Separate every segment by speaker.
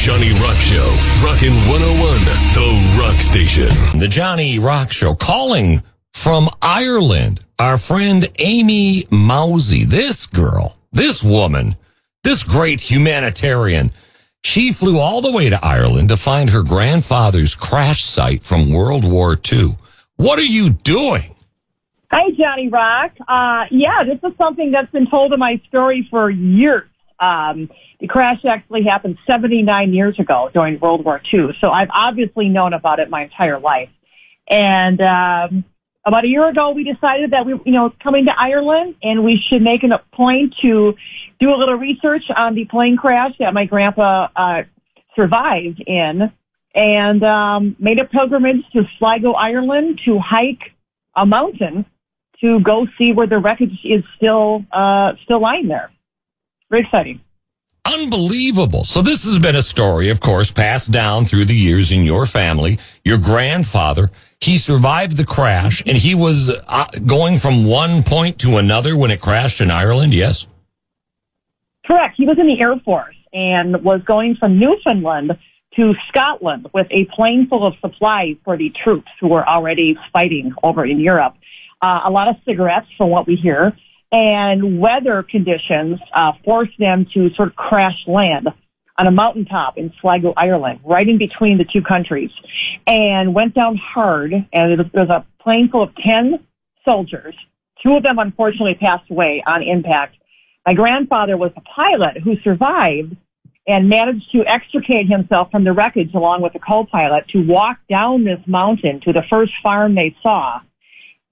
Speaker 1: Johnny Rock Show. Rockin' 101, the Rock Station.
Speaker 2: The Johnny Rock Show. Calling from Ireland, our friend Amy Mauzy. This girl, this woman, this great humanitarian, she flew all the way to Ireland to find her grandfather's crash site from World War II. What are you doing?
Speaker 3: Hi, Johnny Rock. This is something that's been told in my story for years. The crash actually happened 79 years ago during World War II, so I've obviously known about it my entire life. And about a year ago, we decided that coming to Ireland, and we should make a point to do a little research on the plane crash that my grandpa survived in, and made a pilgrimage to Sligo, Ireland, to hike a mountain to go see where the wreckage is still lying there. Very exciting.
Speaker 2: Unbelievable. So this has been a story, of course, passed down through the years in your family. Your grandfather, he survived the crash, and he was going from one point to another when it crashed in Ireland, yes?
Speaker 3: Correct. He was in the Air Force and was going from Newfoundland to Scotland with a plane full of supplies for the troops who were already fighting over in Europe. A lot of cigarettes, from what we hear. And weather conditions forced them to sort of crash land on a mountaintop in Sligo, Ireland, right in between the two countries, and went down hard. And it was a plane full of 10 soldiers. 2 of them, unfortunately, passed away on impact. My grandfather was a pilot who survived and managed to extricate himself from the wreckage along with a co-pilot to walk down this mountain to the first farm they saw,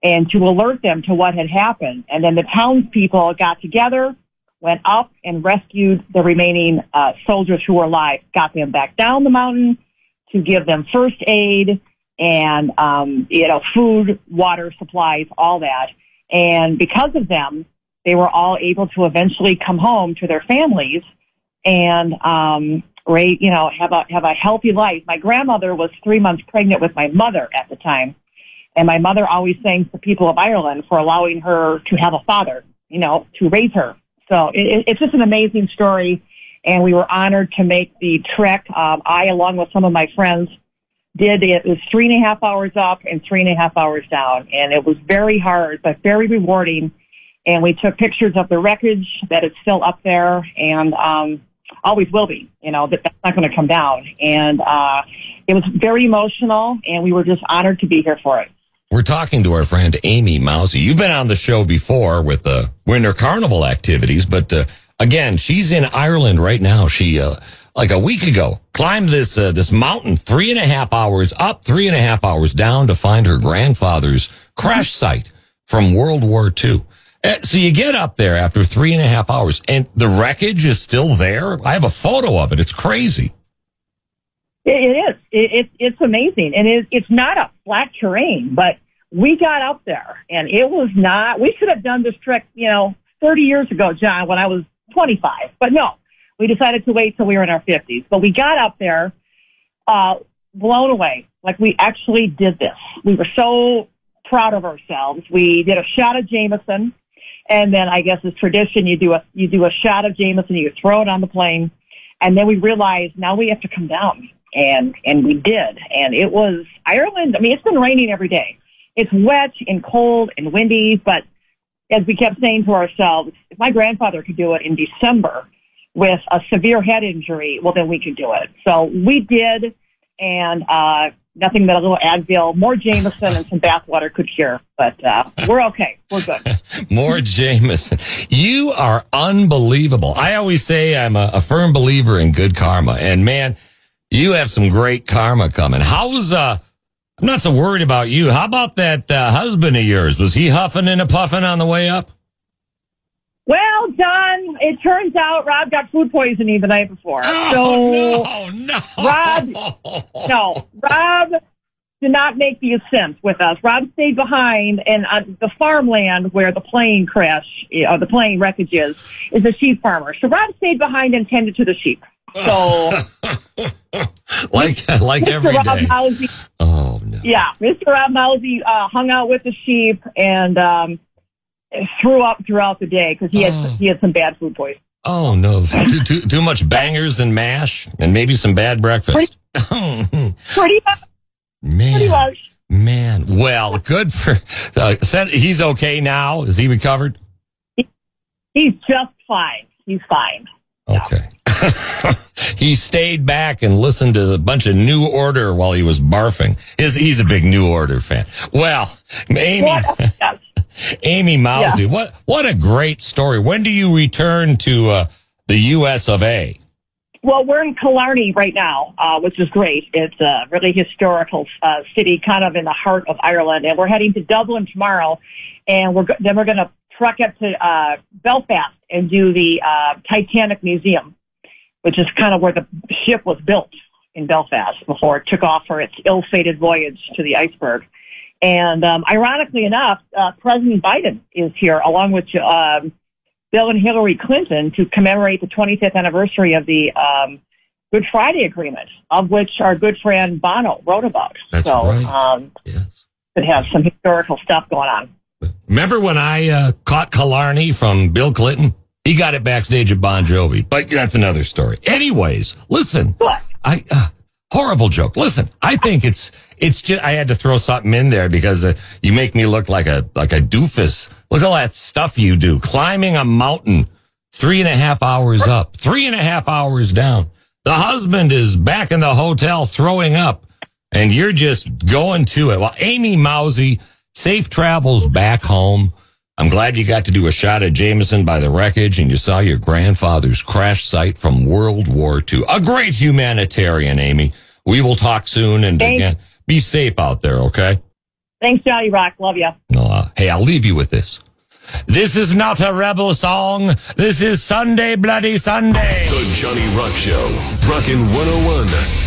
Speaker 3: and to alert them to what had happened. And then the townspeople got together, went up, and rescued the remaining soldiers who were alive, got them back down the mountain to give them first aid and, food, water, supplies, all that. And because of them, they were all able to eventually come home to their families and, have a healthy life. My grandmother was 3 months pregnant with my mother at the time. And my mother always thanked the people of Ireland for allowing her to have a father, to raise her. So it's just an amazing story. And we were honored to make the trek. I, along with some of my friends, did it. It was 3.5 hours up and 3.5 hours down. And it was very hard, but very rewarding. And we took pictures of the wreckage that is still up there and always will be, that's not going to come down. And it was very emotional, and we were just honored to be here for it.
Speaker 2: We're talking to our friend Amy Mauzy. You've been on the show before with the Winter Carnival activities, but again, she's in Ireland right now. She, like a week ago, climbed this mountain 3.5 hours up, 3.5 hours down to find her grandfather's crash site from World War II. So you get up there after 3.5 hours, and the wreckage is still there. I have a photo of it. It's crazy.
Speaker 3: It is. It's amazing. And it's not a flat terrain, but we got up there, and it was not, we should have done this trek, 30 years ago, John, when I was 25. But no, we decided to wait till we were in our 50s. But we got up there, blown away. Like, we actually did this. We were so proud of ourselves. We did a shot of Jameson, and then I guess as tradition, you do a shot of Jameson, you throw it on the plane, and then we realized now we have to come down. And we did. And it was Ireland. I mean, it's been raining every day. It's wet and cold and windy, but as we kept saying to ourselves, if my grandfather could do it in December with a severe head injury, well, then we could do it. So we did, and nothing that a little Advil, more Jameson, and some bath water could cure. But we're okay. We're good.
Speaker 2: More Jameson. You are unbelievable. I always say I'm a firm believer in good karma. And, man, you have some great karma coming. I'm not so worried about you. How about that husband of yours? Was he huffing and puffing on the way up?
Speaker 3: Well, John, it turns out Rob got food poisoning the night before.
Speaker 2: Oh,
Speaker 3: no. Rob did not make the ascent with us. Rob stayed behind, and the farmland where the plane crash, or the plane wreckage is a sheep farmer. So Rob stayed behind and tended to the sheep. So,
Speaker 2: like every
Speaker 3: Rob
Speaker 2: day.
Speaker 3: Mauzy,
Speaker 2: oh no!
Speaker 3: Yeah, Mr. Rob Mauzy hung out with the sheep and threw up throughout the day because he had some bad food poisoning.
Speaker 2: Oh, no. Too much bangers and mash and maybe some bad breakfast.
Speaker 3: Pretty
Speaker 2: Man.
Speaker 3: much.
Speaker 2: Man. Well, good for... said he's okay now? Is he recovered?
Speaker 3: He's just fine. He's fine.
Speaker 2: Okay. He stayed back and listened to a bunch of New Order while he was barfing. He's a big New Order fan. Well, Amy...
Speaker 3: Yes.
Speaker 2: Amy Mauzy,
Speaker 3: Yeah.
Speaker 2: what a great story. When do you return to the U.S. of A.?
Speaker 3: Well, we're in Killarney right now, which is great. It's a really historical city, kind of in the heart of Ireland, and we're heading to Dublin tomorrow, and then we're going to truck up to Belfast and do the Titanic Museum, which is kind of where the ship was built in Belfast before it took off for its ill-fated voyage to the iceberg. And ironically enough, President Biden is here, along with Bill and Hillary Clinton, to commemorate the 25th anniversary of the Good Friday Agreement, of which our good friend Bono wrote about.
Speaker 2: That's right. Yes.
Speaker 3: It has some historical stuff going on.
Speaker 2: Remember when I caught Killarney from Bill Clinton? He got it backstage at Bon Jovi, but that's another story. Anyways, listen,
Speaker 3: What?
Speaker 2: horrible joke. Listen, I think it's just, I had to throw something in there because you make me look like a doofus. Look at all that stuff you do. Climbing a mountain, 3.5 hours up, 3.5 hours down. The husband is back in the hotel throwing up and you're just going to it. Well, Amy Mauzy, safe travels back home. I'm glad you got to do a shot at Jameson by the wreckage and you saw your grandfather's crash site from World War II. A great humanitarian, Amy. We will talk soon, and again, be safe out there, okay?
Speaker 3: Thanks, Johnny Rock. Love you.
Speaker 2: Hey, I'll leave you with this. This is not a rebel song. This is Sunday, Bloody Sunday.
Speaker 1: The Johnny Rock Show. Rockin' 101.